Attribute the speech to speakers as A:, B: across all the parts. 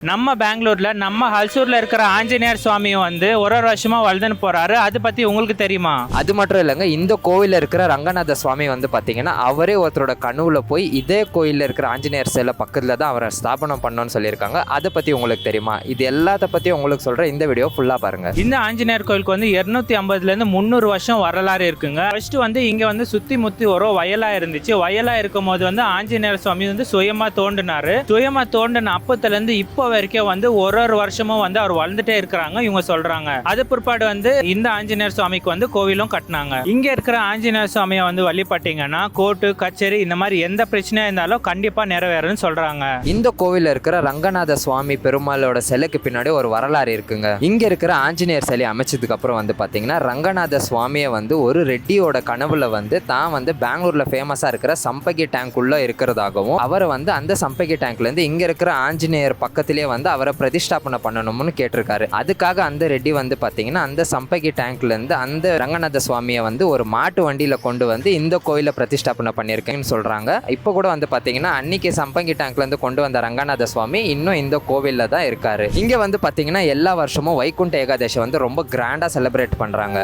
A: நம்ம பெங்களூர்ல நம்ம ஹல்சூர்ல இருக்கிற ஆஞ்சநேயர் சுவாமியும் வந்து ஒரு வருஷமா வளர்ந்துன்னு போறாரு. அது பத்தி உங்களுக்கு தெரியுமா?
B: அது மட்டும் இல்லைங்க, இந்த கோவிலில் இருக்கிற ரங்கநாத சுவாமி வந்து பார்த்தீங்கன்னா அவரே ஒருத்தரோட கனவுல போய் இதே கோயிலில் இருக்கிற ஆஞ்சநேயர் சிலை பக்கத்தில் தான் அவரை ஸ்தாபனம் பண்ணோன்னு சொல்லியிருக்காங்க. அதை பற்றி உங்களுக்கு தெரியுமா? இது எல்லாத்த பற்றி உங்களுக்கு சொல்கிறேன், இந்த வீடியோ ஃபுல்லாக பாருங்க.
A: இந்த ஆஞ்சநேயர் கோயிலுக்கு வந்து 250லேருந்து 300 வருஷம் வரலாறு இருக்குங்க. ஃபர்ஸ்ட் வந்து இங்க வந்து சுத்தி முத்தி ஒரு வயலா இருந்துச்சு. வயலா இருக்கும் போது வந்து ஆஞ்சநேயர் சுவாமி வந்து சுயமா தோண்டினாரு. சுயமா தோண்டின அப்பத்துல இருந்து இப்போ வரைக்கும் வந்து ஒரு வருஷமும் வந்து அவர் வளர்ந்துட்டே இருக்கிறாங்க இவங்க சொல்றாங்க. அது பிற்பாடு வந்து இந்த ஆஞ்சநேயர் சுவாமிக்கு வந்து கோவிலும் கட்டினாங்க. இங்க இருக்கிற ஆஞ்சநேயர் சுவாமியை வந்து வழிபட்டீங்கன்னா கோர்ட்டு கச்சேரி இந்த மாதிரி எந்த பிரச்சனையா இருந்தாலும் கண்டிப்பா நிறைவேறுன்னு சொல்றாங்க.
B: இந்த கோவில்ல இருக்கிற ரங்கநாத சுவாமி பெருமாளோட சிலைக்கு பின்னாடி ஒரு வரலாறு இருக்குங்க. இங்க இருக்கிற ஆஞ்சநேயர் சிலை அமைச்சதுக்கு அப்புறம் வந்து பாத்தீங்கன்னா ரங்கநாத சுவாமியை வந்து ஒரு ரெட்டியோட கனவுல வந்து தான் வந்து பெங்களூர்ல ஃபேமஸா இருக்கிற சம்பகி டேங்க் உள்ள இருக்கிறதாகவும் அவரை வந்து அந்த சம்பகி டேங்க்ல இருந்து இங்க இருக்கிற ஆஞ்சநேயர் பக்கத்திலே வந்து அவரை பிரதிஷ்டாபனை பண்ணணும்னு கேட்டிருக்காரு. அதுக்காக அந்த ரெட்டி வந்து பாத்தீங்கன்னா அந்த சம்பகி டேங்க்ல இருந்து அந்த ரங்கநாத சுவாமியை வந்து ஒரு மாட்டு வண்டியில கொண்டு வந்து இந்த கோயில பிரதிஷ்டாபனை பண்ணியிருக்கேன்னு சொல்றாங்க. இப்போ கூட வந்து பாத்தீங்கன்னா அன்னைக்கு சம்பகி டேங்க்ல இருந்து கொண்டு வந்த ரங்கநாத சுவாமி இன்னும் இந்த கோவில்ல தான் இருக்காரு. இங்க வந்து பாத்தீங்கன்னா எல்லா வருஷமும் வைகுண்ட ஏகாதசி வந்து ரொம்ப கிராண்டா செலிப்ரேட் பண்றாங்க.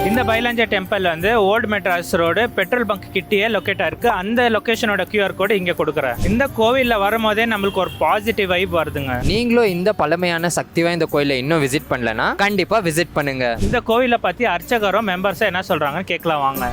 A: இந்த பைலஞ்சா டெம்பிள் வந்து old Madras road petrol bunk கிட்டே லொக்கேட்டா இருக்கு. அந்த லொகேஷனோட QR கோடு இங்க கொடுக்குறேன். இந்த கோவில்ல வரும்போதே நம்மளுக்கு ஒரு பாசிட்டிவ் வைப் வருதுங்க.
B: நீங்களும் இந்த பழமையான சக்தி வாய்ந்த கோயிலை இன்னும் விசிட் பண்ணலனா கண்டிப்பா விசிட் பண்ணுங்க.
A: இந்த கோவிலை பத்தி அர்ச்சகரும் மெம்பர்ஸும் என்ன சொல்றாங்கன்னு கேட்கலாம் வாங்க.